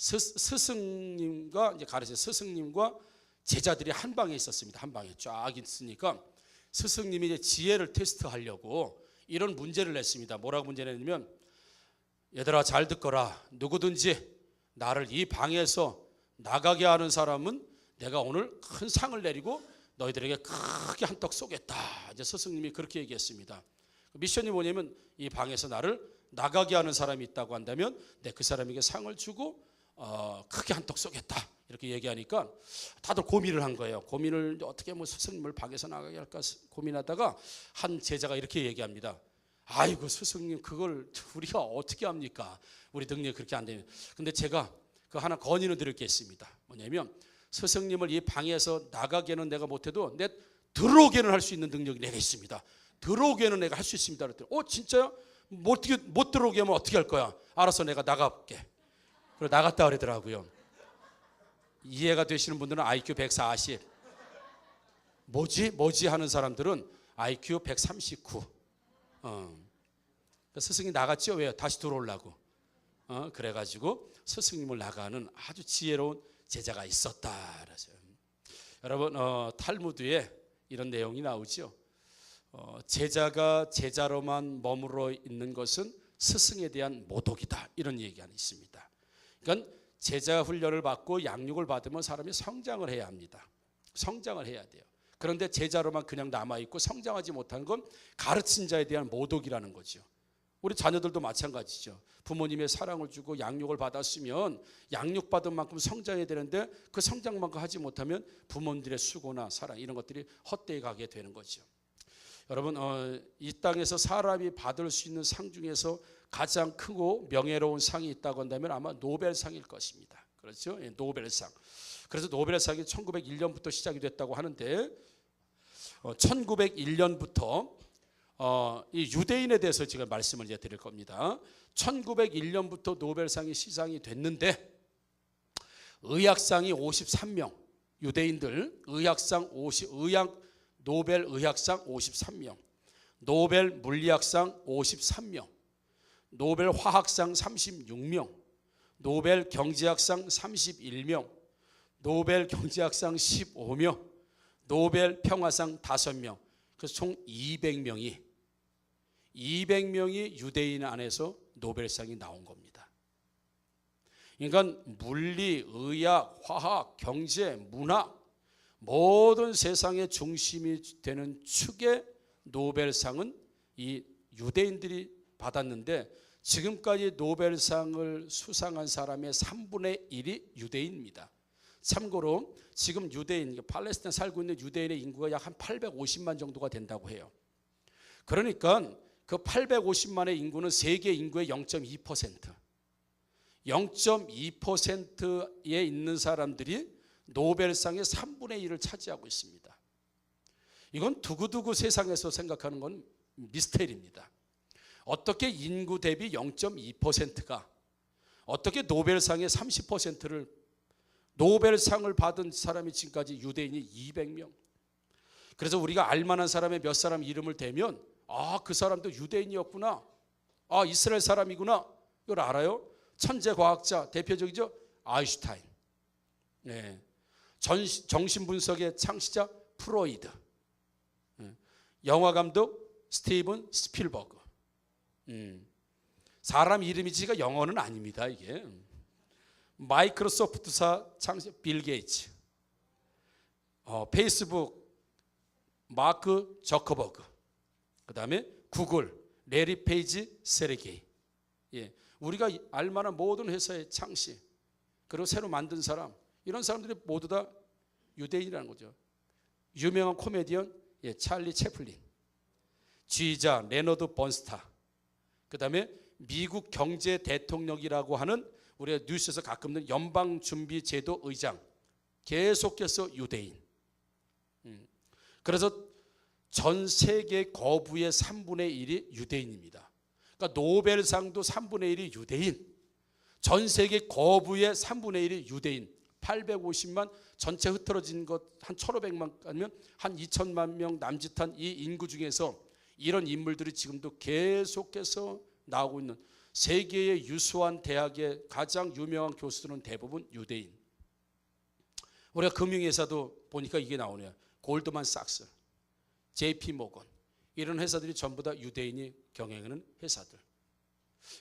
스승님과 이제 가르쳐 스승님과 제자들이 한 방에 있었습니다. 한 방에 쫙 있으니까 스승님이 이제 지혜를 테스트하려고 이런 문제를 냈습니다. 뭐라고 문제를 냈냐면, 얘들아 잘 듣거라. 누구든지 나를 이 방에서 나가게 하는 사람은 내가 오늘 큰 상을 내리고 너희들에게 크게 한턱 쏘겠다. 이제 스승님이 그렇게 얘기했습니다. 미션이 뭐냐면, 이 방에서 나를 나가게 하는 사람이 있다고 한다면 그 사람에게 상을 주고 크게 한턱 쏘겠다. 이렇게 얘기하니까 다들 고민을 한 거예요. 고민을 어떻게 스승님을 방에서 나가게 할까 고민하다가 한 제자가 이렇게 얘기합니다. 아이고 스승님, 그걸 우리가 어떻게 합니까? 우리 능력이 그렇게 안 되면. 근데 제가 그 하나 건의는 드릴 게 있습니다. 뭐냐면, 스승님을 이 방에서 나가게는 내가 못해도 내 들어오게는 할 수 있는 능력이 내가 있습니다. 들어오게는 내가 할 수 있습니다. 그랬더니 진짜요? 못 들어오게 하면 어떻게 할 거야? 알아서 내가 나가볼게. 그리고 나갔다 그러더라고요. 이해가 되시는 분들은 IQ 140, 뭐지 하는 사람들은 IQ 139. 스승이 나갔죠. 왜? 다시 들어오려고. 그래가지고 스승님을 나가는 아주 지혜로운 제자가 있었다. 그래서 여러분, 탈무드에 이런 내용이 나오죠. 제자가 제자로만 머물러 있는 것은 스승에 대한 모독이다. 이런 얘기가 있습니다. 그러니까 제자 훈련을 받고 양육을 받으면 사람이 성장을 해야 합니다. 성장을 해야 돼요. 그런데 제자로만 그냥 남아있고 성장하지 못하는 건 가르친 자에 대한 모독이라는 거죠. 우리 자녀들도 마찬가지죠. 부모님의 사랑을 주고 양육을 받았으면 양육받은 만큼 성장해야 되는데 그 성장만큼 하지 못하면 부모님들의 수고나 사랑 이런 것들이 헛되이 가게 되는 거죠. 여러분, 이 땅에서 사람이 받을 수 있는 상 중에서 가장 크고 명예로운 상이 있다고 한다면 아마 노벨상일 것입니다. 그렇죠? 노벨상. 그래서 노벨상이 1901년부터 시작이 됐다고 하는데 1901년부터 이 유대인에 대해서 제가 말씀을 이제 드릴 겁니다. 1901년부터 노벨상이 시작이 됐는데 의학상이 53명, 유대인들 노벨 의학상 53명, 노벨 물리학상 53명, 노벨 화학상 36명, 노벨 경제학상 31명, 노벨 경제학상 15명, 노벨 평화상 5명, 그래서 총 200명이 유대인 안에서 노벨상이 나온 겁니다. 그러니까 물리, 의학, 화학, 경제, 문학 모든 세상의 중심이 되는 축의 노벨상은 이 유대인들이 받았는데 지금까지 노벨상을 수상한 사람의 3분의 1이 유대인입니다. 참고로 지금 유대인, 팔레스타인에 살고 있는 유대인의 인구가 약 한 850만 정도가 된다고 해요. 그러니까 그 850만의 인구는 세계 인구의 0.2%. 0.2%에 있는 사람들이 노벨상의 3분의 1을 차지하고 있습니다. 이건 두고두고 세상에서 생각하는 건 미스테리입니다. 어떻게 인구 대비 0.2%가 어떻게 노벨상의 30%를 노벨상을 받은 사람이 지금까지 유대인이 200명. 그래서 우리가 알만한 사람의 몇 사람 이름을 대면 그 사람도 유대인이었구나. 이스라엘 사람이구나. 이걸 알아요. 천재 과학자 대표적이죠. 아인슈타인. 네. 정신분석의 창시자 프로이드. 영화감독 스티븐 스필버그. 사람 이름이지가 영어는 아닙니다. 이게 마이크로소프트사 창시자 빌 게이츠, 페이스북 마크 저커버그, 그 다음에 구글 레리 페이지 세르게이. 우리가 알만한 모든 회사의 창시 그리고 새로 만든 사람, 이런 사람들이 모두 다 유대인이라는 거죠. 유명한 코미디언 찰리 채플린, 지휘자 레너드 번스타, 그 다음에 미국 경제 대통령이라고 하는 우리가 뉴스에서 가끔 듣는 연방준비제도 의장, 계속해서 유대인. 그래서 전 세계 거부의 3분의 1이 유대인입니다. 그러니까 노벨상도 3분의 1이 유대인, 전 세계 거부의 3분의 1이 유대인. 850만 전체 흐트러진 것 한 1500만 아니면 한 2000만 명 남짓한 이 인구 중에서 이런 인물들이 지금도 계속해서 나오고 있는 세계의 유수한 대학의 가장 유명한 교수들은 대부분 유대인. 우리가 금융회사도 보니까 이게 나오네요. 골드만삭스, JP 모건, 이런 회사들이 전부 다 유대인이 경영하는 회사들.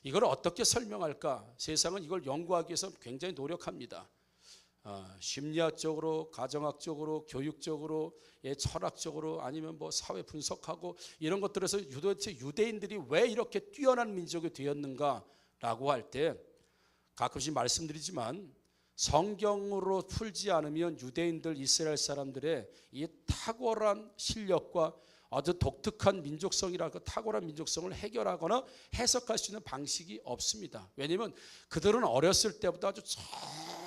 이걸 어떻게 설명할까? 세상은 이걸 연구하기 위해서 굉장히 노력합니다. 심리학적으로, 가정학적으로, 교육적으로, 철학적으로, 아니면 뭐 사회 분석하고 이런 것들에서 도대체 유대인들이 왜 이렇게 뛰어난 민족이 되었는가라고 할 때 가끔씩 말씀드리지만 성경으로 풀지 않으면 유대인들, 이스라엘 사람들의 이 탁월한 실력과 아주 독특한 민족성이라고 탁월한 민족성을 해결하거나 해석할 수 있는 방식이 없습니다. 왜냐하면 그들은 어렸을 때부터 아주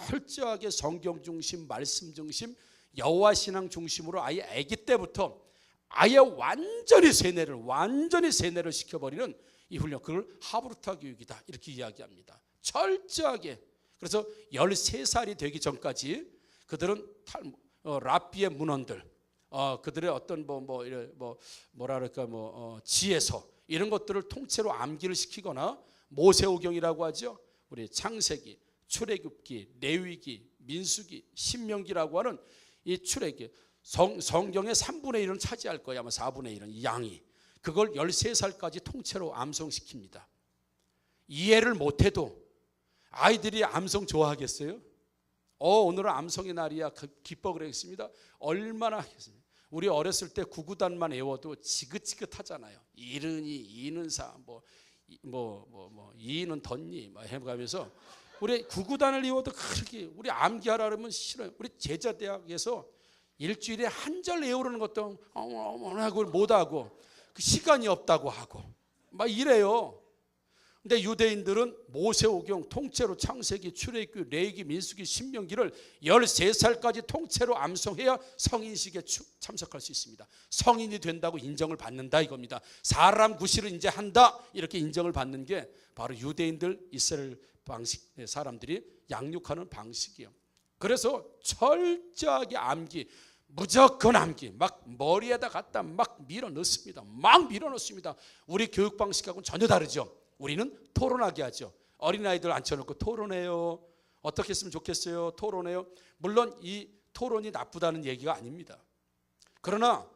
철저하게 성경 중심, 말씀 중심, 여호와 신앙 중심으로 아예 아기 때부터 아예 완전히 세뇌를 시켜버리는 이 훈련, 그걸 하브루타 교육이다 이렇게 이야기합니다. 철저하게. 그래서 13살이 되기 전까지 그들은 랍비의 문헌들, 그들의 어떤 지혜서 이런 것들을 통째로 암기를 시키거나 모세오경이라고 하죠. 우리 창세기, 출애굽기, 레위기, 민수기, 신명기라고 하는 이 출애굽기, 성경의 3분의 1은 차지할 거예요. 아마 4분의 1은 이 양이. 그걸 13살까지 통째로 암송시킵니다. 이해를 못해도 아이들이 암송 좋아하겠어요? 오늘은 암송의 날이야 기뻐 그러겠습니다. 얼마나 하겠습니까? 우리 어렸을 때 구구단만 외워도 지긋지긋하잖아요. 이른이, 이는사, 이는 덧니 해가면서 우리 구구단을 외워도 그렇게 우리 암기하라 그러면 싫어요. 우리 제자대학에서 일주일에 한 절 외우는 것도 하고 못하고 그 시간이 없다고 하고 막 이래요. 근데 유대인들은 모세오경 통째로 창세기, 출애굽기, 레위기, 민수기, 신명기를 13살까지 통째로 암송해야 성인식에 참석할 수 있습니다. 성인이 된다고 인정을 받는다 이겁니다. 사람 구실을 이제 한다 이렇게 인정을 받는 게 바로 유대인들, 이스라엘 방식 사람들이 양육하는 방식이에요. 그래서 철저하게 암기, 무조건 암기, 막 머리에다 갖다 막 밀어넣습니다. 막 밀어넣습니다. 우리 교육 방식하고는 전혀 다르죠. 우리는 토론하게 하죠. 어린아이들 앉혀놓고 토론해요. 어떻게 했으면 좋겠어요? 토론해요. 물론 이 토론이 나쁘다는 얘기가 아닙니다. 그러나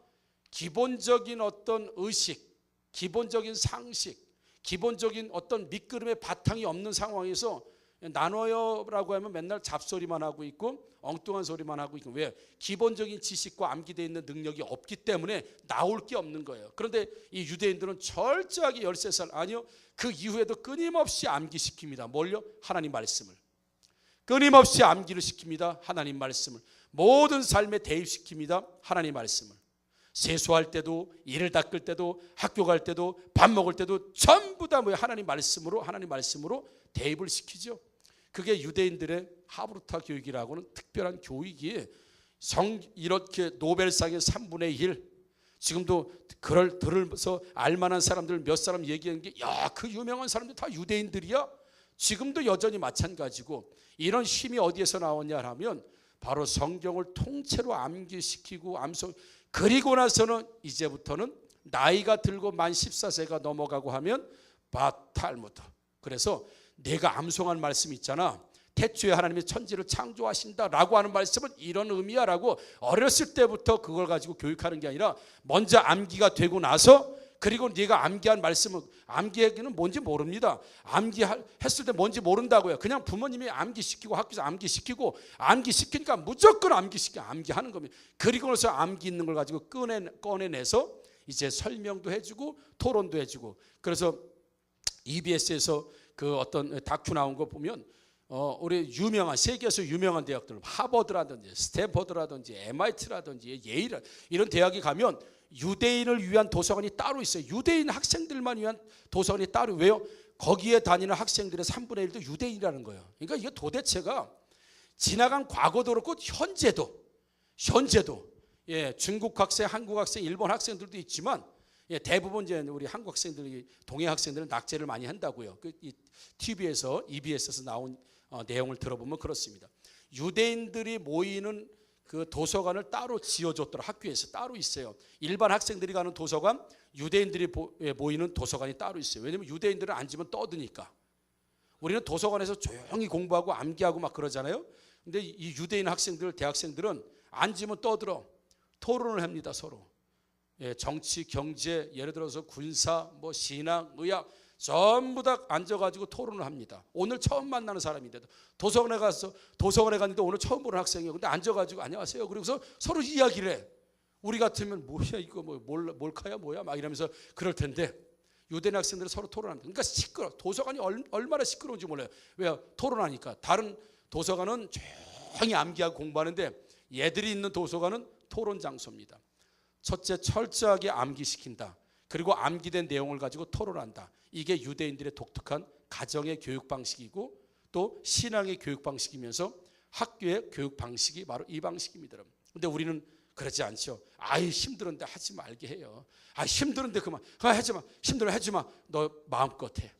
기본적인 어떤 의식, 기본적인 상식, 기본적인 어떤 밑그림의 바탕이 없는 상황에서 나눠요라고 하면 맨날 잡소리만 하고 있고 엉뚱한 소리만 하고 있고, 왜? 기본적인 지식과 암기되어 있는 능력이 없기 때문에 나올 게 없는 거예요. 그런데 이 유대인들은 철저하게 13살, 아니요, 그 이후에도 끊임없이 암기시킵니다. 뭘요? 하나님 말씀을. 끊임없이 암기를 시킵니다. 하나님 말씀을. 모든 삶에 대입시킵니다. 하나님 말씀을. 세수할 때도, 이를 닦을 때도, 학교 갈 때도, 밥 먹을 때도 전부 다 하나님 말씀으로 대입을 시키죠. 그게 유대인들의 하브루타 교육이라고는 특별한 교육이 이렇게 노벨상의 3분의 1, 지금도 그걸 들으면서 알만한 사람들 몇 사람 얘기하는 게, 야, 그 유명한 사람들 다 유대인들이야? 지금도 여전히 마찬가지고, 이런 힘이 어디에서 나오냐 하면 바로 성경을 통째로 암기시키고 암송. 그리고 나서는 이제부터는 나이가 들고 만 14세가 넘어가고 하면 바탈무드. 그래서 내가 암송한 말씀 있잖아, 태초에 하나님이 천지를 창조하신다라고 하는 말씀은 이런 의미야 라고 어렸을 때부터 그걸 가지고 교육하는 게 아니라 먼저 암기가 되고 나서, 그리고 네가 암기한 말씀은, 암기하기는 뭔지 모릅니다. 암기했을 때 뭔지 모른다고요. 그냥 부모님이 암기시키고 학교에서 암기시키니까 무조건 암기하는 겁니다. 그리고 나서 암기 있는 걸 가지고 꺼내내서 이제 설명도 해주고 토론도 해주고. 그래서 EBS에서 그 어떤 다큐 나온 거 보면 우리 세계에서 유명한 대학들, 하버드라든지 스탠퍼드라든지 MIT라든지 예일, 이런 대학에 가면 유대인을 위한 도서관이 따로 있어요. 유대인 학생들만 위한 도서관이 따로. 왜요? 거기에 다니는 학생들의 3분의 1도 유대인이라는 거예요. 그러니까 이게 도대체가 지나간 과거도 그렇고 현재도 중국 학생, 한국 학생, 일본 학생들도 있지만 대부분 이제 우리 한국 학생들이, 동해 학생들은 낙제를 많이 한다고요. 이 TV에서, EBS에서 나온 내용을 들어보면 그렇습니다. 유대인들이 모이는 그 도서관을 따로 지어줬더라. 학교에서 따로 있어요. 일반 학생들이 가는 도서관, 유대인들이 모이는 도서관이 따로 있어요. 왜냐하면 유대인들은 앉으면 떠드니까. 우리는 도서관에서 조용히 공부하고 암기하고 막 그러잖아요. 근데 이 유대인 학생들, 대학생들은 앉으면 떠들어 토론을 합니다. 서로. 예, 정치, 경제, 예를 들어서 군사, 뭐 신학, 의학 전부 다 앉아가지고 토론을 합니다. 오늘 처음 만나는 사람인데도 도서관에 갔는데 오늘 처음 보는 학생이에요. 근데 앉아가지고 안녕하세요. 그러고서 서로 이야기를 해. 우리 같으면 뭐야 이거 뭐 몰카야 뭐야 막 이러면서 그럴 텐데 유대인 학생들은 서로 토론합니다. 그러니까 시끄러. 도서관이 얼마나 시끄러운지 몰라요. 왜요? 토론하니까. 다른 도서관은 조용히 암기하고 공부하는데 얘들이 있는 도서관은 토론 장소입니다. 첫째, 철저하게 암기시킨다. 그리고 암기된 내용을 가지고 토론한다. 이게 유대인들의 독특한 가정의 교육 방식이고 또 신앙의 교육 방식이면서 학교의 교육 방식이 바로 이 방식입니다. 그런데 우리는 그러지 않죠. 아이 힘들은데 하지 말게 해요. 아 힘들은데 그만. 하지 마. 힘들어 하지 마. 너 마음껏 해.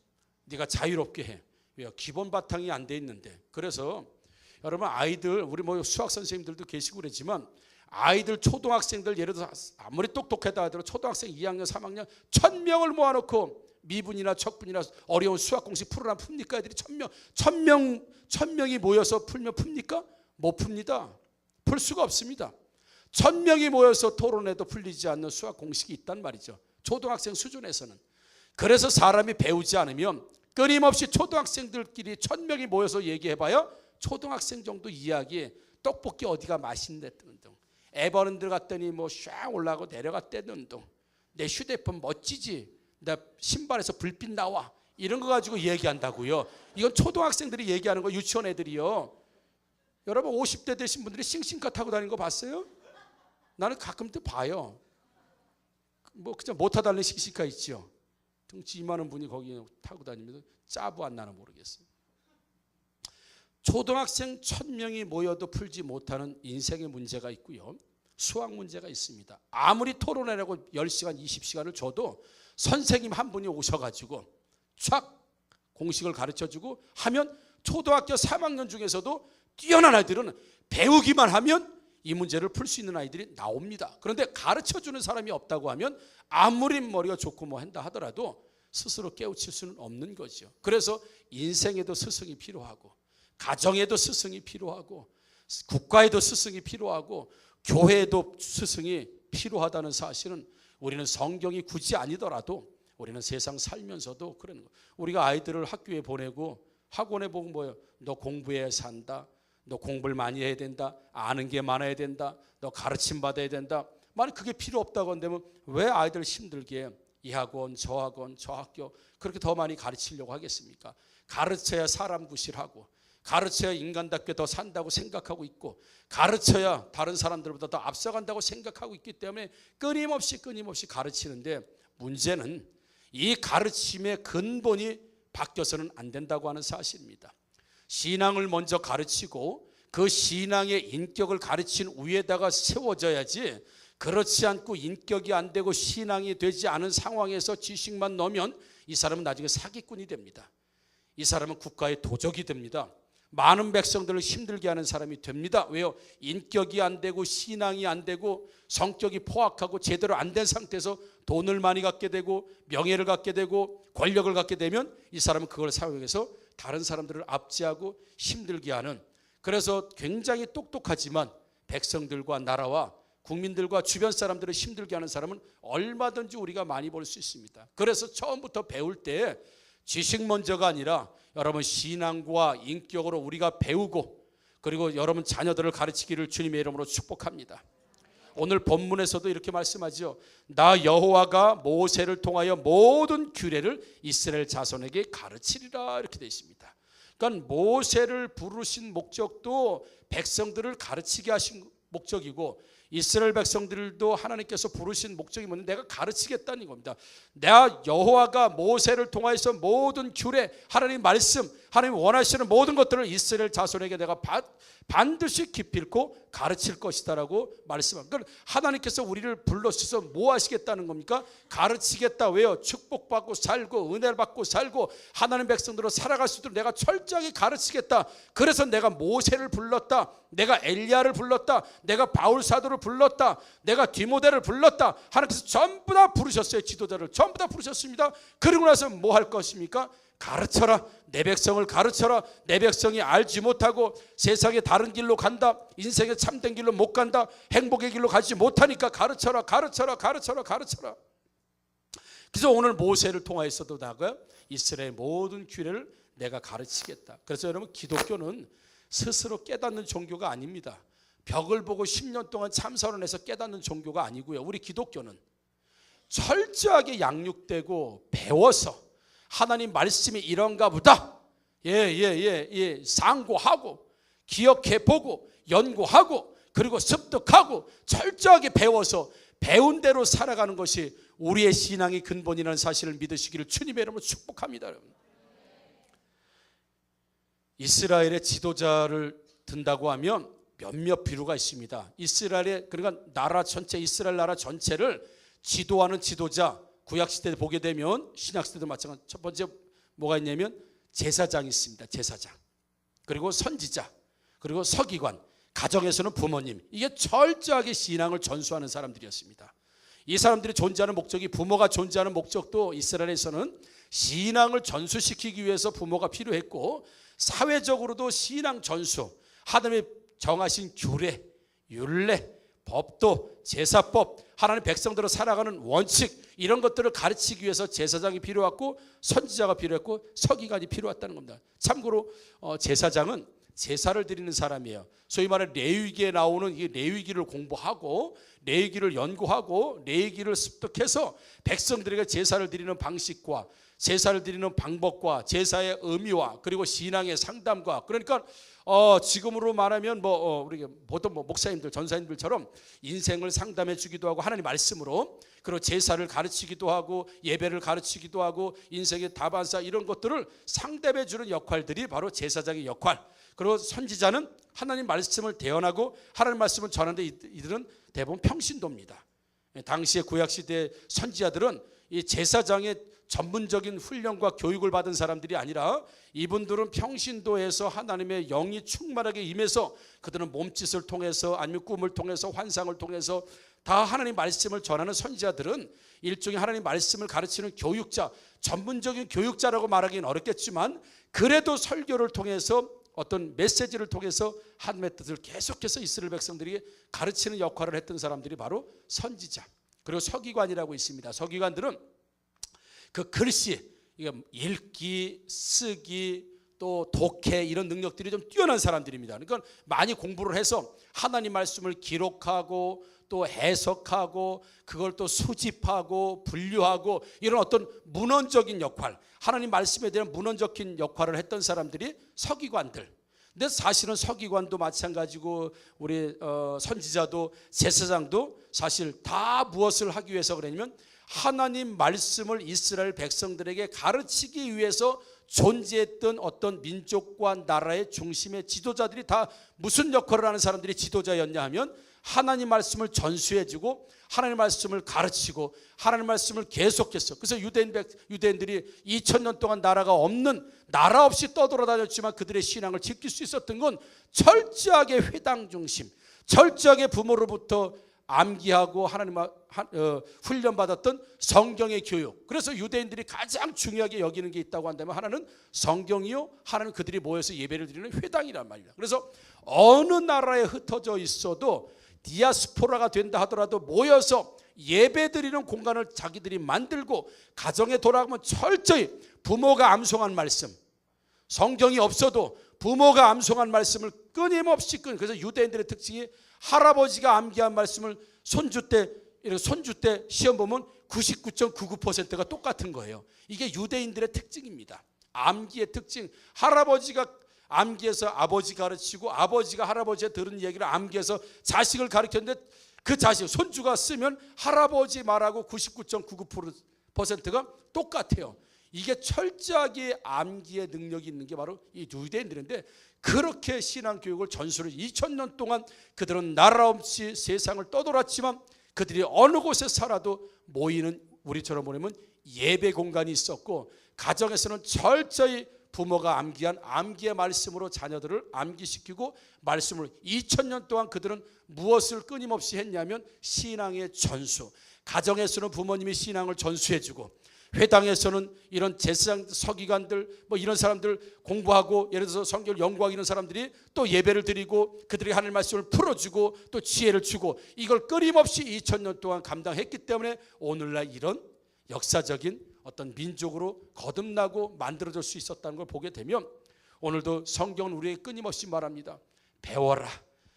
네가 자유롭게 해. 왜요? 기본 바탕이 안 돼 있는데. 그래서 여러분 아이들 우리 뭐 수학 선생님들도 계시고 그랬지만 아이들 초등학생들 예를 들어서 아무리 똑똑하다 하더라도 초등학생 2학년 3학년 1000명을 모아놓고 미분이나 척분이나 어려운 수학 공식 풀으라 풉니까? 애들이 1000명이 모여서 풀면 풉니까? 못 풉니다. 풀 수가 없습니다. 1000명이 모여서 토론해도 풀리지 않는 수학 공식이 있단 말이죠. 초등학생 수준에서는. 그래서 사람이 배우지 않으면 끊임없이 초등학생들끼리 1000명이 모여서 얘기해봐야 초등학생 정도 이야기에 떡볶이 어디가 맛있는 등 에버랜드 갔더니 뭐 쫙 올라가고 내려갔다는 등 내 휴대폰 멋지지 나 신발에서 불빛 나와 이런 거 가지고 얘기한다고요. 이건 초등학생들이 얘기하는 거 유치원 애들이요. 여러분 50대 되신 분들이 싱싱카 타고 다니는 거 봤어요? 나는 가끔 또 봐요. 뭐 그냥 못 타달라는 싱싱카 있죠. 등치 이만한 분이 거기 타고 다니면서 짜부 안 나나 모르겠어요. 초등학생 1000명이 모여도 풀지 못하는 인생의 문제가 있고요. 수학 문제가 있습니다. 아무리 토론회라고 10시간 20시간을 줘도 선생님 한 분이 오셔가지고 촥 공식을 가르쳐주고 하면 초등학교 3학년 중에서도 뛰어난 아이들은 배우기만 하면 이 문제를 풀 수 있는 아이들이 나옵니다. 그런데 가르쳐주는 사람이 없다고 하면 아무리 머리가 좋고 뭐 한다 하더라도 스스로 깨우칠 수는 없는 거죠. 그래서 인생에도 스승이 필요하고 가정에도 스승이 필요하고 국가에도 스승이 필요하고 교회에도 스승이 필요하다는 사실은 우리는 성경이 굳이 아니더라도 우리는 세상 살면서도 그러는 거예요. 우리가 아이들을 학교에 보내고 학원에 보고 뭐예요? 너 공부해야 산다. 너 공부를 많이 해야 된다. 아는 게 많아야 된다. 너 가르침 받아야 된다. 만약 그게 필요 없다고 한다면 왜 아이들 힘들게 이 학원 저 학원 저 학교 그렇게 더 많이 가르치려고 하겠습니까? 가르쳐야 사람 구실하고 가르쳐야 인간답게 더 산다고 생각하고 있고 가르쳐야 다른 사람들보다 더 앞서간다고 생각하고 있기 때문에 끊임없이 가르치는데 문제는 이 가르침의 근본이 바뀌어서는 안 된다고 하는 사실입니다. 신앙을 먼저 가르치고 그 신앙의 인격을 가르친 위에다가 세워져야지 그렇지 않고 인격이 안 되고 신앙이 되지 않은 상황에서 지식만 넣으면 이 사람은 나중에 사기꾼이 됩니다. 이 사람은 국가의 도적이 됩니다. 많은 백성들을 힘들게 하는 사람이 됩니다. 왜요? 인격이 안 되고 신앙이 안 되고 성격이 포악하고 제대로 안 된 상태에서 돈을 많이 갖게 되고 명예를 갖게 되고 권력을 갖게 되면 이 사람은 그걸 사용해서 다른 사람들을 압제하고 힘들게 하는 그래서 굉장히 똑똑하지만 백성들과 나라와 국민들과 주변 사람들을 힘들게 하는 사람은 얼마든지 우리가 많이 볼 수 있습니다. 그래서 처음부터 배울 때 지식 먼저가 아니라 여러분 신앙과 인격으로 우리가 배우고 그리고 여러분 자녀들을 가르치기를 주님의 이름으로 축복합니다. 오늘 본문에서도 이렇게 말씀하죠. 나 여호와가 모세를 통하여 모든 규례를 이스라엘 자손에게 가르치리라 이렇게 되어 있습니다. 그러니까 모세를 부르신 목적도 백성들을 가르치게 하신 목적이고 이스라엘 백성들도 하나님께서 부르신 목적이 뭔지 내가 가르치겠다는 겁니다. 내가 여호와가 모세를 통하여서 모든 규례 하나님 말씀 하나님 원하시는 모든 것들을 이스라엘 자손에게 내가 반드시 기필코 가르칠 것이다라고 말씀합니다. 그러니까 하나님께서 우리를 불러주셔서 뭐 하시겠다는 겁니까? 가르치겠다. 왜요? 축복받고 살고 은혜를 받고 살고 하나님 백성들로 살아갈 수 있도록 내가 철저하게 가르치겠다. 그래서 내가 모세를 불렀다. 내가 엘리야를 불렀다. 내가 바울 사도를 바울을 불렀다, 내가 디모데를 불렀다. 하나님께서 전부 다 부르셨어요. 지도자를 전부 다 부르셨습니다. 그리고 나서 뭐 할 것입니까? 가르쳐라. 내 백성을 가르쳐라. 내 백성이 알지 못하고 세상의 다른 길로 간다, 인생의 참된 길로 못 간다, 행복의 길로 가지 못하니까 가르쳐라, 가르쳐라, 가르쳐라, 가르쳐라. 그래서 오늘 모세를 통하여서도 나가 이스라엘 모든 규례를 내가 가르치겠다. 그래서 여러분, 기독교는 스스로 깨닫는 종교가 아닙니다. 벽을 보고 10년 동안 참선을 해서 깨닫는 종교가 아니고요. 우리 기독교는 철저하게 양육되고 배워서 하나님 말씀이 이런가 보다, 상고하고 기억해보고 연구하고 그리고 습득하고 철저하게 배워서 배운 대로 살아가는 것이 우리의 신앙의 근본이라는 사실을 믿으시기를 주님의 이름으로 축복합니다. 여러분, 이스라엘의 지도자를 든다고 하면 몇몇 비유가 있습니다. 이스라엘의, 그러니까 나라 전체, 이스라엘 나라 전체를 지도하는 지도자, 구약시대에 보게 되면 신약시대도 마찬가지. 첫 번째 뭐가 있냐면 제사장이 있습니다. 제사장, 그리고 선지자, 그리고 서기관, 가정에서는 부모님. 이게 철저하게 신앙을 전수하는 사람들이었습니다. 이 사람들이 존재하는 목적이, 부모가 존재하는 목적도 이스라엘에서는 신앙을 전수시키기 위해서 부모가 필요했고, 사회적으로도 신앙 전수, 하나님의 정하신 규례, 율례, 법도, 제사법, 하나님 백성들로 살아가는 원칙, 이런 것들을 가르치기 위해서 제사장이 필요했고, 선지자가 필요했고, 서기관이 필요했다는 겁니다. 참고로 제사장은 제사를 드리는 사람이에요. 소위 말해 레위기에 나오는 이 레위기를 공부하고, 레위기를 연구하고, 레위기를 습득해서 백성들에게 제사를 드리는 방식과 제사를 드리는 방법과 제사의 의미와 그리고 신앙의 상담과, 그러니까 지금으로 말하면 우리 보통 목사님들, 전사님들처럼 인생을 상담해 주기도 하고, 하나님 말씀으로, 그리고 제사를 가르치기도 하고, 예배를 가르치기도 하고, 인생의 다반사 이런 것들을 상담해 주는 역할들이 바로 제사장의 역할. 그리고 선지자는 하나님 말씀을 대언하고 하나님 말씀을 전하는데, 이들은 대부분 평신도입니다. 당시의 구약시대 선지자들은 이 제사장의 전문적인 훈련과 교육을 받은 사람들이 아니라, 이분들은 평신도에서 하나님의 영이 충만하게 임해서 그들은 몸짓을 통해서 아니면 꿈을 통해서 환상을 통해서 다 하나님 말씀을 전하는 선지자들은 일종의 하나님 말씀을 가르치는 교육자, 전문적인 교육자라고 말하기는 어렵겠지만, 그래도 설교를 통해서 어떤 메시지를 통해서 하나님의 뜻을 계속해서 이스라엘 백성들에게 가르치는 역할을 했던 사람들이 바로 선지자, 그리고 서기관이라고 있습니다. 서기관들은 그 글씨, 읽기, 쓰기, 또 독해, 이런 능력들이 좀 뛰어난 사람들입니다. 그러니까 많이 공부를 해서 하나님 말씀을 기록하고 또 해석하고 그걸 또 수집하고 분류하고, 이런 어떤 문헌적인 역할, 하나님 말씀에 대한 문헌적인 역할을 했던 사람들이 서기관들. 근데 사실은 서기관도 마찬가지고 우리 선지자도 제사장도 사실 다 무엇을 하기 위해서 그러냐면, 하나님 말씀을 이스라엘 백성들에게 가르치기 위해서 존재했던 어떤 민족과 나라의 중심의 지도자들이 다 무슨 역할을 하는 사람들이 지도자였냐 하면, 하나님 말씀을 전수해주고 하나님 말씀을 가르치고 하나님 말씀을 계속했어. 그래서 유대인들이 2000년 동안 나라가 없는, 나라 없이 떠돌아다녔지만 그들의 신앙을 지킬 수 있었던 건 철저하게 회당 중심, 철저하게 부모로부터 암기하고 하나님 훈련받았던 성경의 교육. 그래서 유대인들이 가장 중요하게 여기는 게 있다고 한다면, 하나는 성경이요, 하나는 그들이 모여서 예배를 드리는 회당이란 말이야. 그래서 어느 나라에 흩어져 있어도 디아스포라가 된다 하더라도 모여서 예배 드리는 공간을 자기들이 만들고, 가정에 돌아가면 철저히 부모가 암송한 말씀, 성경이 없어도 부모가 암송한 말씀을 끊임없이 그래서 유대인들의 특징이 할아버지가 암기한 말씀을 손주 때 시험 보면 99.99%가 똑같은 거예요. 이게 유대인들의 특징입니다. 암기의 특징. 할아버지가 암기해서 아버지 가르치고, 아버지가 할아버지가 들은 얘기를 암기해서 자식을 가르쳤는데, 그 자식, 손주가 쓰면 할아버지 말하고 99.99%가 똑같아요. 이게 철저하게 암기의 능력이 있는 게 바로 이 유대인들인데, 그렇게 신앙교육을 전수를 2000년 동안 그들은 나라 없이 세상을 떠돌았지만, 그들이 어느 곳에 살아도 모이는, 우리처럼 보면 예배 공간이 있었고, 가정에서는 철저히 부모가 암기한 암기의 말씀으로 자녀들을 암기시키고 말씀을 2000년 동안 그들은 무엇을 끊임없이 했냐면 신앙의 전수. 가정에서는 부모님이 신앙을 전수해주고, 회당에서는 이런 제사장 서기관들 뭐 이런 사람들 공부하고, 예를 들어서 성경을 연구하고 이런 사람들이 또 예배를 드리고 그들이 하나님의 말씀을 풀어주고 또 지혜를 주고, 이걸 끊임없이 2000년 동안 감당했기 때문에 오늘날 이런 역사적인 어떤 민족으로 거듭나고 만들어질 수 있었다는 걸 보게 되면, 오늘도 성경은 우리에게 끊임없이 말합니다. 배워라,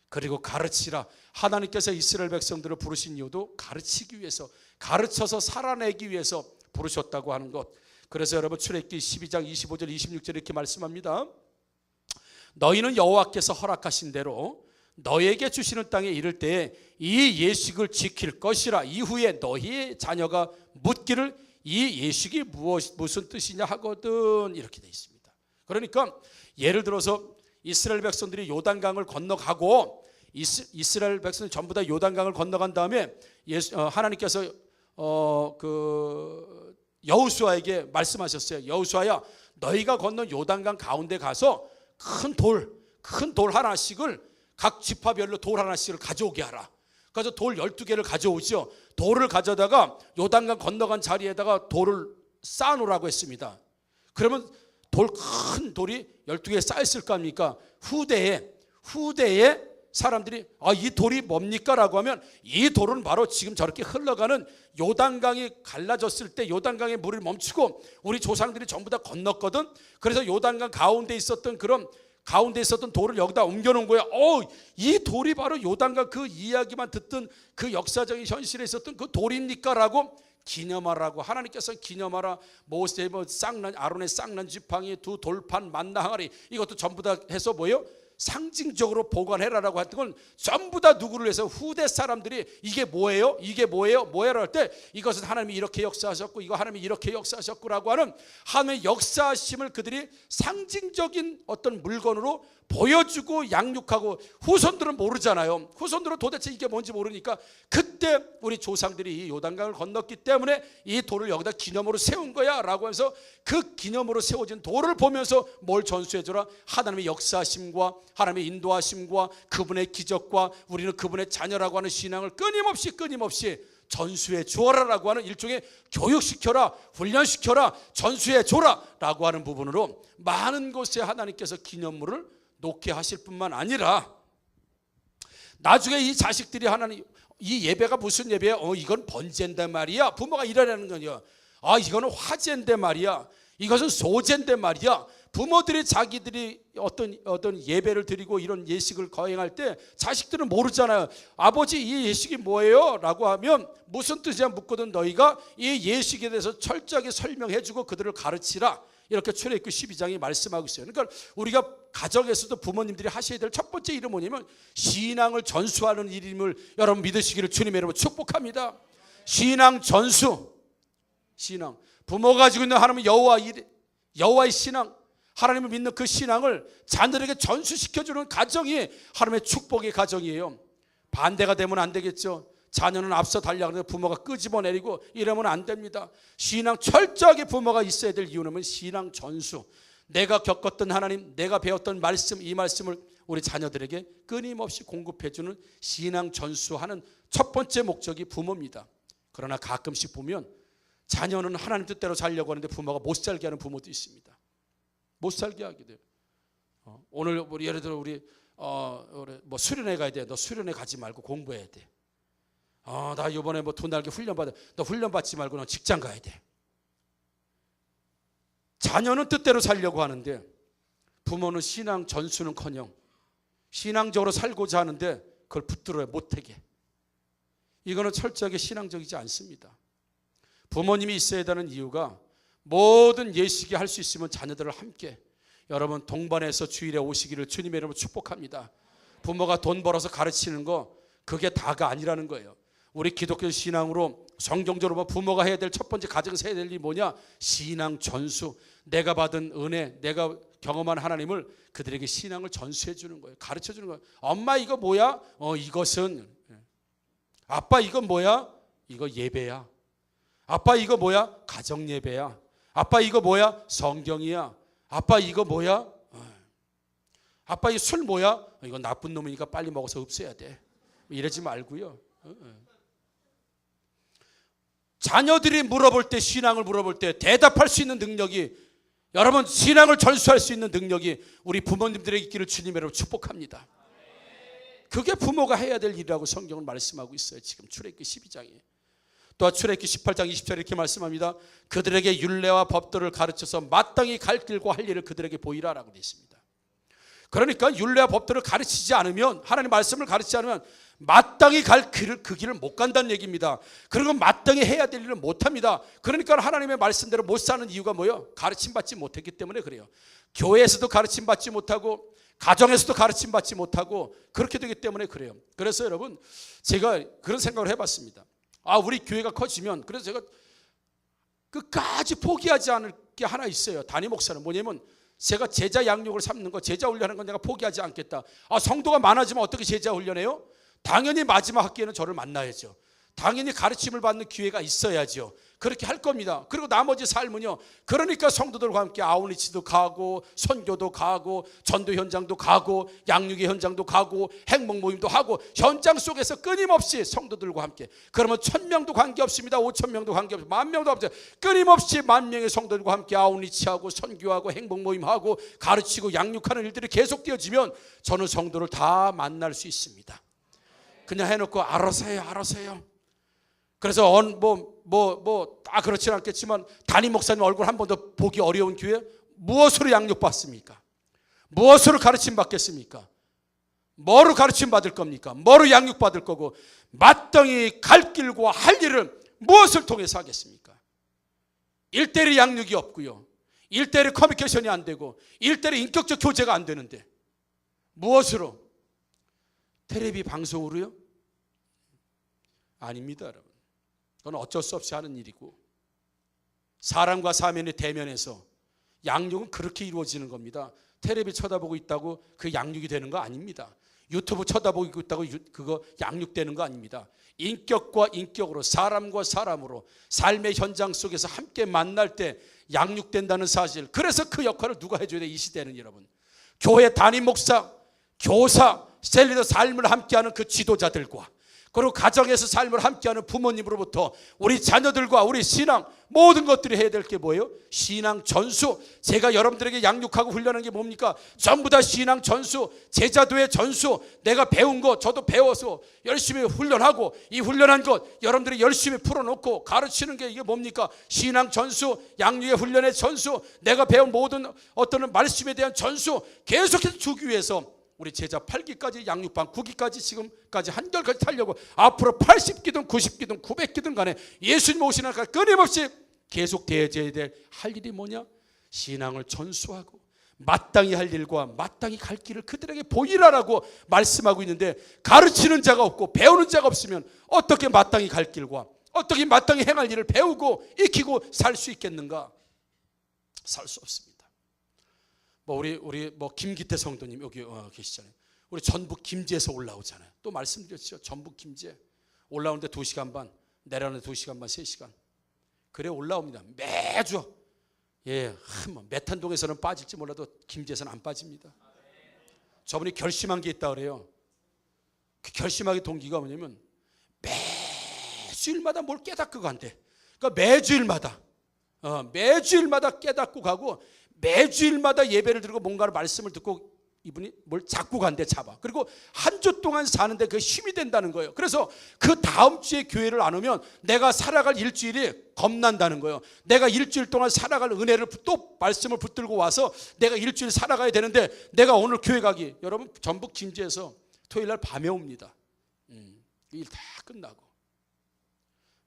그리고 가르치라. 하나님께서 이스라엘 백성들을 부르신 이유도 가르치기 위해서, 가르쳐서 살아내기 위해서 부르셨다고 하는 것. 그래서 여러분 출애굽기 12장 25절 26절 이렇게 말씀합니다. 너희는 여호와께서 허락하신 대로 너에게 주시는 땅에 이를 때에 이 예식을 지킬 것이라. 이후에 너희의 자녀가 묻기를 이 예식이 무슨 뜻이냐 하거든. 이렇게 되어 있습니다. 그러니까 예를 들어서 이스라엘 백성들이 요단강을 건너가고, 이스라엘 백성들이 전부 다 요단강을 건너간 다음에 하나님께서 여호수아에게 말씀하셨어요. 여호수아야, 너희가 건너 요단강 가운데 가서 큰 돌 하나씩을, 각 지파별로 돌 하나씩을 가져오게 하라. 그래서 돌 12개를 가져오죠. 돌을 가져다가 요단강 건너간 자리에다가 돌을 쌓아놓으라고 했습니다. 그러면 큰 돌이 12개 쌓였을 거 아닙니까? 후대에 사람들이 이 돌이 뭡니까? 라고 하면, 이 돌은 바로 지금 저렇게 흘러가는 요단강이 갈라졌을 때 요단강의 물을 멈추고 우리 조상들이 전부 다 건넜거든. 그래서 요단강 가운데 있었던 돌을 여기다 옮겨놓은 거야. 이 돌이 바로 요단강, 그 이야기만 듣던 그 역사적인 현실에 있었던 그 돌입니까? 라고 기념하라고 하나님께서 기념하라. 모세의 아론의 쌍난 지팡이, 두 돌판, 만나 항아리, 이것도 전부 다 해서 뭐예요? 상징적으로 보관해라라고 했던 건 전부 다 누구를 위해서? 후대 사람들이 이게 뭐예요? 뭐예요? 할 때 이것은 하나님이 이렇게 역사하셨고, 이거 하나님이 이렇게 역사하셨고라고 하는 하나님의 역사하심을 그들이 상징적인 어떤 물건으로 보여주고 양육하고, 후손들은 모르잖아요. 후손들은 도대체 이게 뭔지 모르니까 그때 우리 조상들이 이 요단강을 건넜기 때문에 이 돌을 여기다 기념으로 세운 거야 라고 해서 그 기념으로 세워진 돌을 보면서 뭘 전수해줘라? 하나님의 역사하심과 하나님의 인도하심과 그분의 기적과 우리는 그분의 자녀라고 하는 신앙을 끊임없이 전수해 주어라라고 하는 일종의 교육시켜라, 훈련시켜라, 전수해 줘라 라고 하는 부분으로 많은 곳에 하나님께서 기념물을 놓게 하실 뿐만 아니라, 나중에 이 자식들이 하나님, 이 예배가 무슨 예배야? 이건 번제인데 말이야. 부모가 이러라는 거냐? 이거는 화제인데 말이야. 이것은 소제인데 말이야. 부모들이 자기들이 어떤 예배를 드리고 이런 예식을 거행할 때 자식들은 모르잖아요. 아버지, 이 예식이 뭐예요? 라고 하면 무슨 뜻이야 묻거든. 너희가 이 예식에 대해서 철저하게 설명해주고 그들을 가르치라. 이렇게 출애굽기 12장이 말씀하고 있어요. 그러니까 우리가 가정에서도 부모님들이 하셔야 될 첫 번째 일은 뭐냐면 신앙을 전수하는 일임을 여러분 믿으시기를 주님의 이름으로 축복합니다. 신앙 전수, 신앙, 부모가 가지고 있는 하나님 여호와의 신앙, 하나님을 믿는 그 신앙을 자녀들에게 전수시켜주는 가정이 하나님의 축복의 가정이에요. 반대가 되면 안 되겠죠. 자녀는 앞서 달려가는데 부모가 끄집어내리고 이러면 안 됩니다. 신앙 철저하게 부모가 있어야 될 이유는 신앙 전수, 내가 겪었던 하나님, 내가 배웠던 말씀, 이 말씀을 우리 자녀들에게 끊임없이 공급해주는 신앙 전수하는 첫 번째 목적이 부모입니다. 그러나 가끔씩 보면 자녀는 하나님 뜻대로 살려고 하는데 부모가 못 살게 하는 부모도 있습니다. 못 살게 하게 돼요. 오늘 예를 들어 우리 뭐 수련회 가야 돼. 너 수련회 가지 말고 공부해야 돼. 나 이번에 뭐 돈 날게 훈련 받아. 너 훈련 받지 말고 너 직장 가야 돼. 자녀는 뜻대로 살려고 하는데 부모는 신앙 전수는커녕 신앙적으로 살고자 하는데 그걸 붙들어야 못하게. 이거는 철저하게 신앙적이지 않습니다. 부모님이 있어야 되는 이유가 모든 예식이 할 수 있으면 자녀들을 함께 여러분 동반해서 주일에 오시기를 주님의 이름으로 축복합니다. 부모가 돈 벌어서 가르치는 거 그게 다가 아니라는 거예요. 우리 기독교 신앙으로 성경적으로 부모가 해야 될 첫 번째 가정에서 해야 될 일이 뭐냐? 신앙 전수. 내가 받은 은혜, 내가 경험한 하나님을 그들에게 신앙을 전수해 주는 거예요. 가르쳐 주는 거예요. 엄마 이거 뭐야? 이것은. 아빠 이건 뭐야? 이거 예배야. 아빠 이거 뭐야? 가정 예배야. 아빠 이거 뭐야? 성경이야. 아빠 이거 뭐야? 아빠 이 술 뭐야? 이거 나쁜 놈이니까 빨리 먹어서 없애야 돼. 이러지 말고요. 자녀들이 물어볼 때, 신앙을 물어볼 때 대답할 수 있는 능력이, 여러분 신앙을 전수할 수 있는 능력이 우리 부모님들에게 있기를 주님으로 축복합니다. 그게 부모가 해야 될 일이라고 성경은 말씀하고 있어요. 지금 출애굽기 12장에. 또한 출애굽기 18장 20절에 이렇게 말씀합니다. 그들에게 율례와 법도를 가르쳐서 마땅히 갈 길과 할 일을 그들에게 보이라라고 되어 있습니다. 그러니까 율례와 법도를 가르치지 않으면, 하나님 말씀을 가르치지 않으면 마땅히 갈 길을, 그 길을 못 간다는 얘기입니다. 그리고 마땅히 해야 될 일을 못합니다. 그러니까 하나님의 말씀대로 못 사는 이유가 뭐예요? 가르침 받지 못했기 때문에 그래요. 교회에서도 가르침 받지 못하고 가정에서도 가르침 받지 못하고 그렇게 되기 때문에 그래요. 그래서 여러분 제가 그런 생각을 해봤습니다. 우리 교회가 커지면, 그래서 제가 끝까지 포기하지 않을 게 하나 있어요. 담임 목사는 뭐냐면, 제가 제자 양육을 삼는 거, 제자 훈련하는 건 내가 포기하지 않겠다. 성도가 많아지면 어떻게 제자 훈련해요? 당연히 마지막 학기에는 저를 만나야죠. 당연히 가르침을 받는 기회가 있어야죠. 그렇게 할 겁니다. 그리고 나머지 삶은요, 그러니까 성도들과 함께 아웃리치도 가고 선교도 가고 전도 현장도 가고 양육의 현장도 가고 행복 모임도 하고 현장 속에서 끊임없이 성도들과 함께, 그러면 1000명도 관계없습니다. 5000명도 관계없습니다. 10,000명도 없어요. 끊임없이 10,000명의 성도들과 함께 아웃리치하고 선교하고 행복 모임하고 가르치고 양육하는 일들이 계속되어지면 저는 성도를 다 만날 수 있습니다. 그냥 해놓고 알아서 해요. 그래서 다 그렇지는 않겠지만 담임 목사님 얼굴 한 번도 보기 어려운 교회, 무엇으로 양육받습니까? 무엇으로 가르침 받겠습니까? 뭐로 가르침 받을 겁니까? 뭐로 양육 받을 거고, 마땅히 갈 길과 할 일을 무엇을 통해서 하겠습니까? 1:1 양육이 없고요, 1:1 커뮤니케이션이 안 되고 1:1 인격적 교제가 안 되는데 무엇으로? 텔레비 방송으로요? 아닙니다, 여러분. 그건 어쩔 수 없이 하는 일이고, 사람과 사람의 대면에서 양육은 그렇게 이루어지는 겁니다. 텔레비 쳐다보고 있다고 그 양육이 되는 거 아닙니다. 유튜브 쳐다보고 있다고 그거 양육되는 거 아닙니다. 인격과 인격으로, 사람과 사람으로 삶의 현장 속에서 함께 만날 때 양육된다는 사실. 그래서 그 역할을 누가 해줘야 돼? 이 시대는 여러분, 교회 담임 목사, 교사, 셀리더 삶을 함께하는 그 지도자들과, 그리고 가정에서 삶을 함께하는 부모님으로부터 우리 자녀들과 우리 신앙 모든 것들이 해야 될 게 뭐예요? 신앙 전수. 제가 여러분들에게 양육하고 훈련하는 게 뭡니까? 전부 다 신앙 전수, 제자도의 전수. 내가 배운 것 저도 배워서 열심히 훈련하고, 이 훈련한 것 여러분들이 열심히 풀어놓고 가르치는 게 이게 뭡니까? 신앙 전수, 양육의 훈련의 전수, 내가 배운 모든 어떤 말씀에 대한 전수 계속해서 주기 위해서 우리 제자 8기까지 양육반 9기까지 지금까지 한결까지 타려고 앞으로 80기든 90기든 900기든 간에 예수님 오시는 날까지 끊임없이 계속 되어져야 될 할 일이 뭐냐? 신앙을 전수하고 마땅히 할 일과 마땅히 갈 길을 그들에게 보이라라고 말씀하고 있는데, 가르치는 자가 없고 배우는 자가 없으면 어떻게 마땅히 갈 길과 어떻게 마땅히 행할 일을 배우고 익히고 살 수 있겠는가? 살 수 없습니다. 우리 김기태 성도님 여기 계시잖아요. 우리 전북 김제에서 올라오잖아요. 또 말씀드렸죠. 전북 김제 올라오는데 2시간 반, 내려오는데 2시간 반, 3시간. 그래 올라옵니다. 매주. 메탄동에서는 빠질지 몰라도 김제에서는 안 빠집니다. 저분이 결심한 게 있다 그래요. 그 결심하기 동기가 뭐냐면, 매주일마다 뭘 깨닫고 간대. 그러니까 매주일마다 깨닫고 가고, 매주일마다 예배를 드리고 뭔가를 말씀을 듣고 이분이 뭘 잡고 간대, 잡아. 그리고 한 주 동안 사는데 그게 힘이 된다는 거예요. 그래서 그 다음 주에 교회를 안 오면 내가 살아갈 일주일이 겁난다는 거예요. 내가 일주일 동안 살아갈 은혜를 또 말씀을 붙들고 와서 내가 일주일 살아가야 되는데 내가 오늘 교회 가기, 여러분 전북 김제에서 토요일날 밤에 옵니다. 일 다 끝나고.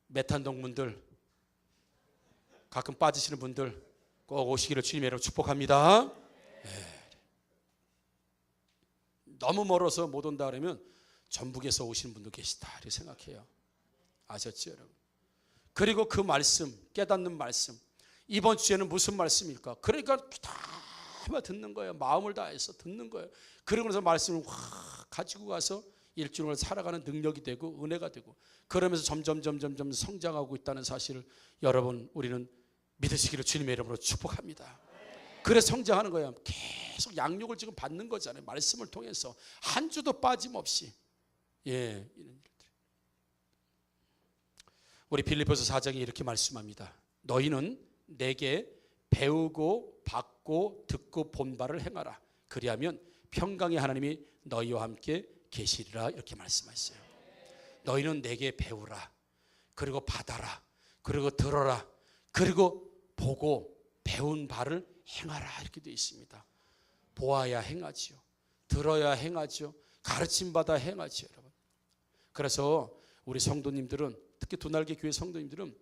메탄동 분들, 가끔 빠지시는 분들 꼭 오시기를 주님의 이름으로 축복합니다. 너무 멀어서 못 온다 그러면 전북에서 오시는 분도 계시다 이렇게 생각해요. 아셨죠, 여러분? 그리고 그 말씀, 깨닫는 말씀, 이번 주에는 무슨 말씀일까? 그러니까 다 듣는 거예요. 마음을 다해서 듣는 거예요. 그러고 나서 말씀을 확 가지고 가서 일주일을 살아가는 능력이 되고 은혜가 되고, 그러면서 점점 성장하고 있다는 사실을 여러분, 우리는 믿으시기를 주님의 이름으로 축복합니다. 그래서 성장하는 거예요. 계속 양육을 지금 받는 거잖아요. 말씀을 통해서 한 주도 빠짐없이. 예, 이런 일들. 우리 빌립보서 4장에 이렇게 말씀합니다. 너희는 내게 배우고 받고 듣고 본 바를 행하라. 그리하면 평강의 하나님이 너희와 함께 계시리라. 이렇게 말씀하셨어요. 너희는 내게 배우라. 그리고 받아라. 그리고 들어라. 그리고 보고 배운 바를 행하라. 이렇게 되어 있습니다. 보아야 행하지요. 들어야 행하지요. 가르침받아 행하지요, 여러분. 그래서 우리 성도님들은, 특히 두날개 교회 성도님들은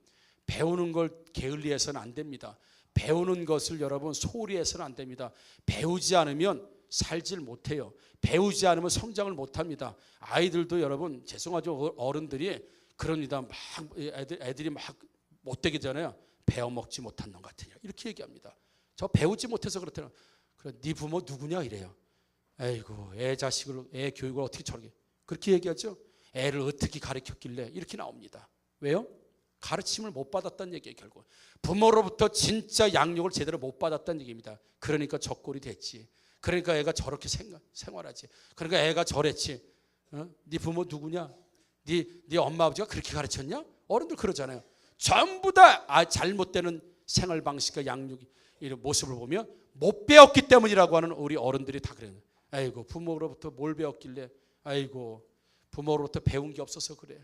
배우는 걸 게을리해서는 안 됩니다. 배우는 것을 여러분 소홀히 해서는 안 됩니다. 배우지 않으면 살질 못해요. 배우지 않으면 성장을 못합니다. 아이들도 여러분, 죄송하죠, 어른들이 그럽니다. 막 애들이 막 못되게 되잖아요. 배워 먹지 못한 놈 같으냐, 이렇게 얘기합니다. 저 배우지 못해서 그렇다는. 그래, 네 부모 누구냐 이래요. 아이고, 애 자식을, 애 교육을 어떻게 저렇게, 그렇게 얘기하죠. 애를 어떻게 가르쳤길래, 이렇게 나옵니다. 왜요? 가르침을 못 받았다는 얘기예요. 결국 부모로부터 진짜 양육을 제대로 못 받았다는 얘기입니다. 그러니까 저 꼴이 됐지. 그러니까 애가 저렇게 생활하지. 그러니까 애가 저랬지. 네 부모 누구냐? 네 엄마 아버지가 그렇게 가르쳤냐? 어른들 그러잖아요. 전부 다 잘못되는 생활 방식과 양육 이런 모습을 보면 못 배웠기 때문이라고 하는 우리 어른들이 다 그래요. 아이고, 부모로부터 뭘 배웠길래, 아이고, 부모로부터 배운 게 없어서 그래.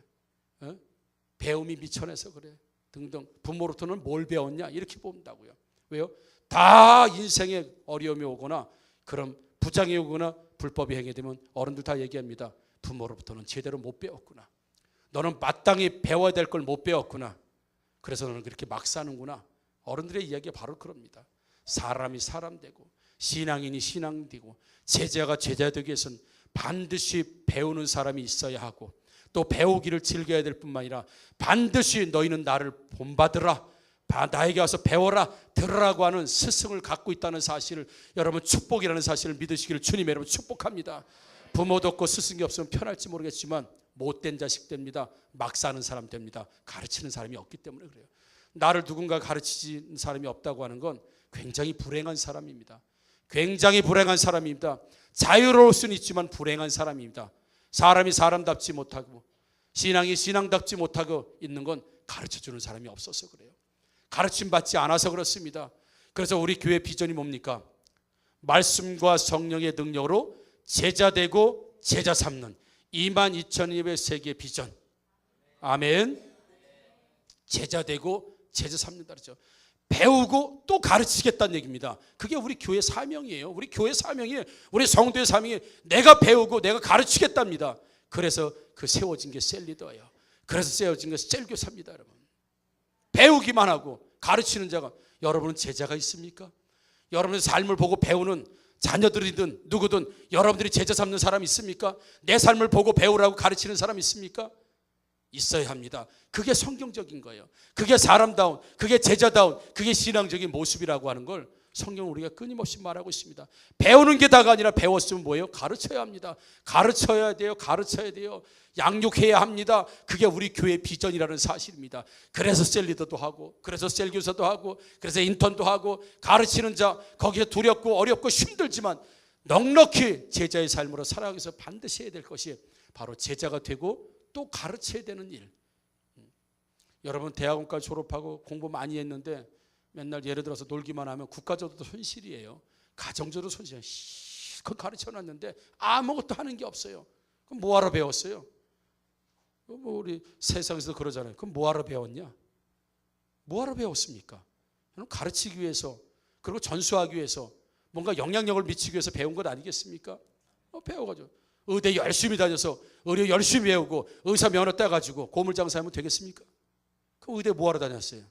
배움이 미천해서 그래. 등등. 부모로부터는 뭘 배웠냐? 이렇게 본다고요. 왜요? 다 인생에 어려움이 오거나 그럼 부장이 오거나 불법이 행해되면 어른들 다 얘기합니다. 부모로부터는 제대로 못 배웠구나. 너는 마땅히 배워야 될 걸 못 배웠구나. 그래서 너는 그렇게 막 사는구나. 어른들의 이야기가 바로 그럽니다. 사람이 사람 되고 신앙인이 신앙 되고 제자가 제자 되기 위해서는 반드시 배우는 사람이 있어야 하고, 또 배우기를 즐겨야 될 뿐만 아니라 반드시 너희는 나를 본받으라, 나에게 와서 배워라, 들으라고 하는 스승을 갖고 있다는 사실을, 여러분 축복이라는 사실을 믿으시기를 주님 여러분 축복합니다. 부모도 없고 스승이 없으면 편할지 모르겠지만 못된 자식 됩니다. 막 사는 사람 됩니다. 가르치는 사람이 없기 때문에 그래요. 나를 누군가 가르치는 사람이 없다고 하는 건 굉장히 불행한 사람입니다. 굉장히 불행한 사람입니다. 자유로울 수는 있지만 불행한 사람입니다. 사람이 사람답지 못하고 신앙이 신앙답지 못하고 있는 건 가르쳐주는 사람이 없어서 그래요. 가르침 받지 않아서 그렇습니다. 그래서 우리 교회 비전이 뭡니까? 말씀과 성령의 능력으로 제자되고 제자 삼는 22,000의 세계 비전. 아멘. 제자되고 제자 삼는다 그러죠. 배우고 또 가르치겠다는 얘기입니다. 그게 우리 교회 사명이에요. 우리 교회 사명이, 우리 성도의 사명이 내가 배우고 내가 가르치겠답니다. 그래서 그 세워진 게 셀리더예요. 그래서 세워진 게 셀교사입니다. 여러분, 배우기만 하고 가르치는 자가, 여러분은 제자가 있습니까? 여러분의 삶을 보고 배우는 자녀들이든 누구든 여러분들이 제자 삼는 사람 있습니까? 내 삶을 보고 배우라고 가르치는 사람 있습니까? 있어야 합니다. 그게 성경적인 거예요. 그게 사람다운, 그게 제자다운, 그게 신앙적인 모습이라고 하는 걸 성경은 우리가 끊임없이 말하고 있습니다. 배우는 게 다가 아니라 배웠으면 뭐예요? 가르쳐야 합니다. 가르쳐야 돼요. 가르쳐야 돼요. 양육해야 합니다. 그게 우리 교회 비전이라는 사실입니다. 그래서 셀리더도 하고, 그래서 셀교사도 하고, 그래서 인턴도 하고, 가르치는 자, 거기에 두렵고 어렵고 힘들지만 넉넉히 제자의 삶으로 살아가기 위해서 반드시 해야 될 것이 바로 제자가 되고 또 가르쳐야 되는 일. 여러분 대학원까지 졸업하고 공부 많이 했는데 맨날 예를 들어서 놀기만 하면 국가적으로도 손실이에요. 가정적으로 손실이에요. 그거 가르쳐놨는데 아무것도 하는 게 없어요. 그럼 뭐하러 배웠어요? 뭐 우리 세상에서 그러잖아요. 그럼 뭐하러 배웠냐? 뭐하러 배웠습니까? 가르치기 위해서, 그리고 전수하기 위해서, 뭔가 영향력을 미치기 위해서 배운 것 아니겠습니까? 배워가지고 의대 열심히 다녀서 의료 열심히 배우고 의사 면허 따가지고 고물장사하면 되겠습니까? 그 의대 뭐하러 다녔어요?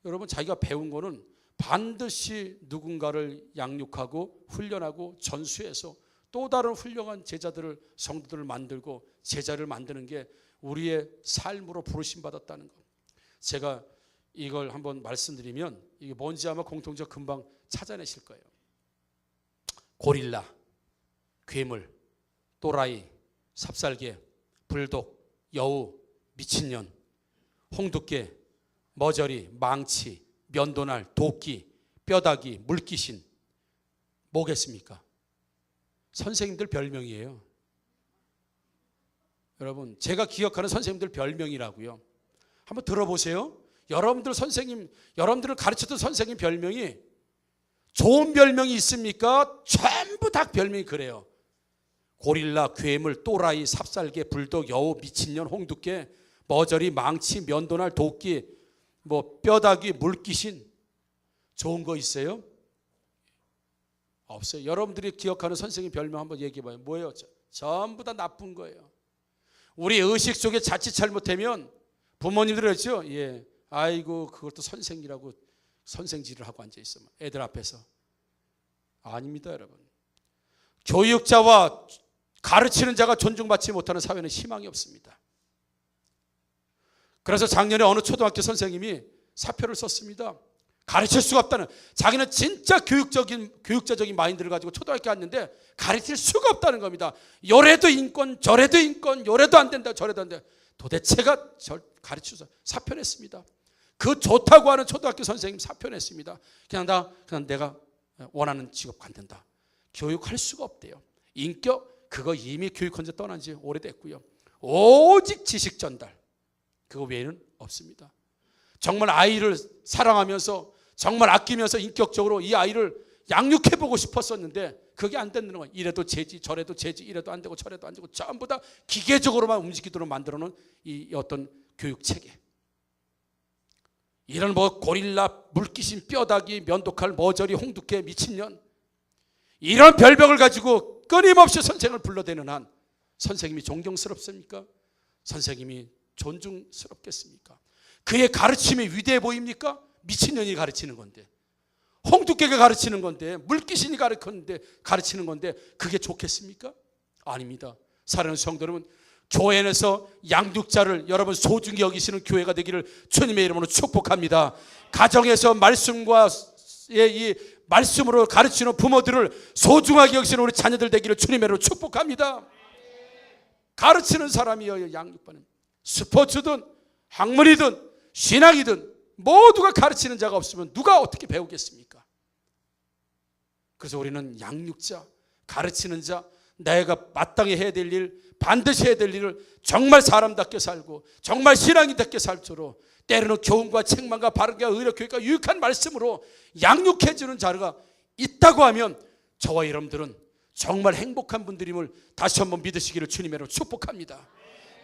여러분, 자기가 배운 거는 반드시 누군가를 양육하고 훈련하고 전수해서 또 다른 훌륭한 제자들을, 성도들을 만들고 제자를 만드는 게 우리의 삶으로 부르심 받았다는 것. 제가 이걸 한번 말씀드리면 이게 뭔지 아마 공통적 금방 찾아내실 거예요. 고릴라, 괴물, 또라이, 삽살개, 불독, 여우, 미친년, 홍두깨, 머저리, 망치, 면도날, 도끼, 뼈다귀, 물귀신 뭐겠습니까? 선생님들 별명이에요. 여러분, 제가 기억하는 선생님들 별명이라고요. 한번 들어보세요. 여러분들 선생님, 여러분들을 가르쳤던 선생님 별명이 좋은 별명이 있습니까? 전부 다 별명이 그래요. 고릴라, 괴물, 또라이, 삽살개, 불독, 여우, 미친년, 홍두깨, 머저리, 망치, 면도날, 도끼, 뭐 뼈다귀, 물귀신. 좋은 거 있어요? 없어요. 여러분들이 기억하는 선생님 별명 한번 얘기해봐요. 뭐예요? 전부 다 나쁜 거예요. 우리 의식 속에 자칫 잘못하면 부모님들 그랬죠? 예, 아이고 그것도 선생이라고 선생질을 하고 앉아 있어. 애들 앞에서. 아닙니다, 여러분. 교육자와 가르치는 자가 존중받지 못하는 사회는 희망이 없습니다. 그래서 작년에 어느 초등학교 선생님이 사표를 썼습니다. 가르칠 수가 없다는, 자기는 진짜 교육자적인 마인드를 가지고 초등학교 왔는데 가르칠 수가 없다는 겁니다. 요래도 인권, 저래도 인권, 요래도 안 된다, 저래도 안 된다. 도대체가 가르쳐서 사표 냈습니다. 그 좋다고 하는 초등학교 선생님 사표 냈습니다. 그냥 내가 원하는 직업 간단다. 교육할 수가 없대요. 인격, 그거 이미 교육헌재 떠난 지 오래됐고요. 오직 지식 전달, 그거 외에는 없습니다. 정말 아이를 사랑하면서 정말 아끼면서 인격적으로 이 아이를 양육해보고 싶었었는데 그게 안 되는 거예요. 이래도 재지 저래도 재지, 이래도 안 되고 저래도 안 되고 전부 다 기계적으로만 움직이도록 만들어놓은 이 어떤 교육체계. 이런 뭐 고릴라, 물귀신, 뼈다귀, 면도칼, 머저리, 홍두깨, 미친년, 이런 별명을 가지고 끊임없이 선생을 불러대는 한 선생님이 존경스럽습니까? 선생님이 존중스럽겠습니까? 그의 가르침이 위대해 보입니까? 미친년이 가르치는 건데, 홍두깨가 가르치는 건데, 물귀신이 가르치는 건데 그게 좋겠습니까? 아닙니다. 사랑하는 성도 여러분, 교회 안에서 양육자를 여러분 소중히 여기시는 교회가 되기를 주님의 이름으로 축복합니다. 가정에서 말씀과 이 말씀으로 가르치는 부모들을 소중하게 여기시는 우리 자녀들 되기를 주님의 이름으로 축복합니다. 가르치는 사람이여 양육받는, 스포츠든 학문이든 신학이든 모두가 가르치는 자가 없으면 누가 어떻게 배우겠습니까? 그래서 우리는 양육자, 가르치는 자, 내가 마땅히 해야 될 일, 반드시 해야 될 일을 정말 사람답게 살고 정말 신앙인답게 살도록, 때로는 교훈과 책망과 바른과 의로 교육과 유익한 말씀으로 양육해 주는 자가 있다고 하면 저와 여러분들은 정말 행복한 분들임을 다시 한번 믿으시기를 주님으로 축복합니다.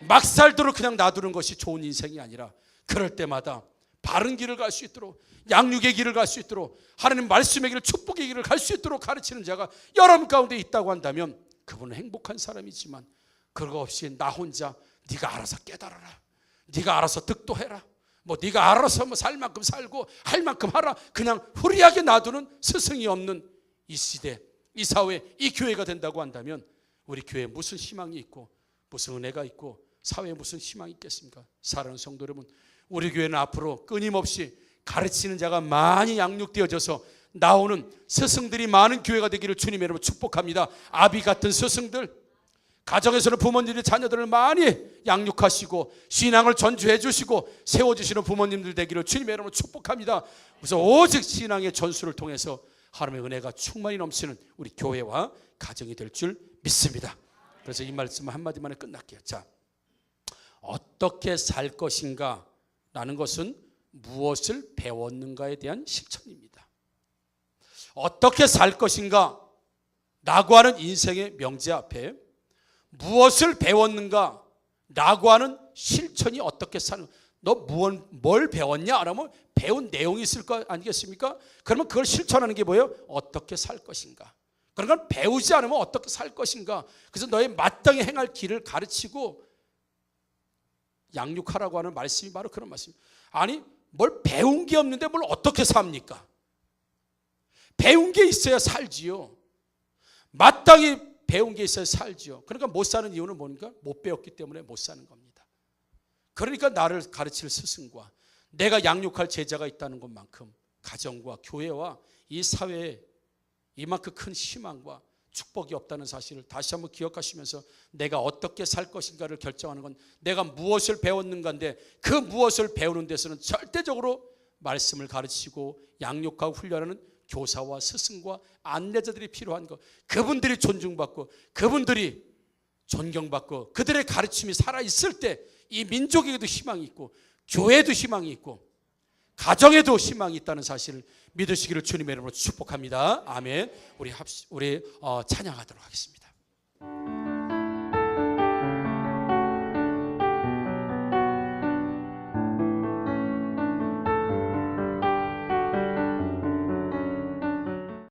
막 살도록 그냥 놔두는 것이 좋은 인생이 아니라 그럴 때마다 바른 길을 갈 수 있도록, 양육의 길을 갈 수 있도록, 하나님 말씀의 길을, 축복의 길을 갈 수 있도록 가르치는 자가 여러분 가운데 있다고 한다면 그분은 행복한 사람이지만, 그거 없이 나 혼자 네가 알아서 깨달아라, 네가 알아서 득도해라, 뭐 네가 알아서 뭐 살 만큼 살고 할 만큼 하라, 그냥 후리하게 놔두는 스승이 없는 이 시대, 이 사회, 이 교회가 된다고 한다면 우리 교회에 무슨 희망이 있고 무슨 은혜가 있고 사회에 무슨 희망이 있겠습니까? 사랑하는 성도 여러분, 우리 교회는 앞으로 끊임없이 가르치는 자가 많이 양육되어져서 나오는 스승들이 많은 교회가 되기를 주님의 이름으로 축복합니다. 아비 같은 스승들, 가정에서는 부모님들이 자녀들을 많이 양육하시고 신앙을 전주해 주시고 세워주시는 부모님들 되기를 주님의 이름으로 축복합니다. 그래서 오직 신앙의 전수를 통해서 하나님의 은혜가 충만히 넘치는 우리 교회와 가정이 될 줄 믿습니다. 그래서 이 말씀 한마디만에 끝날게요. 자, 어떻게 살 것인가 라는 것은 무엇을 배웠는가에 대한 실천입니다. 어떻게 살 것인가 라고 하는 인생의 명제 앞에 무엇을 배웠는가 라고 하는 실천이 어떻게 사는, 너 뭘 배웠냐? 라면 배운 내용이 있을 거 아니겠습니까? 그러면 그걸 실천하는 게 뭐예요? 어떻게 살 것인가. 그런 걸 배우지 않으면 어떻게 살 것인가. 그래서 너의 마땅히 행할 길을 가르치고 양육하라고 하는 말씀이 바로 그런 말씀입니다. 아니, 뭘 배운 게 없는데 뭘 어떻게 삽니까? 배운 게 있어야 살지요. 마땅히 배운 게 있어야 살지요. 그러니까 못 사는 이유는 뭡니까? 못 배웠기 때문에 못 사는 겁니다. 그러니까 나를 가르칠 스승과 내가 양육할 제자가 있다는 것만큼 가정과 교회와 이 사회에 이만큼 큰 희망과 축복이 없다는 사실을 다시 한번 기억하시면서 내가 어떻게 살 것인가를 결정하는 건 내가 무엇을 배웠는가인데, 그 무엇을 배우는 데서는 절대적으로 말씀을 가르치고 양육하고 훈련하는 교사와 스승과 안내자들이 필요한 것, 그분들이 존중받고 그분들이 존경받고 그들의 가르침이 살아있을 때 이 민족에게도 희망이 있고 교회에도 희망이 있고 가정에도 희망이 있다는 사실을 믿으시기를 주님의 이름으로 축복합니다. 아멘. 우리 찬양하도록 하겠습니다.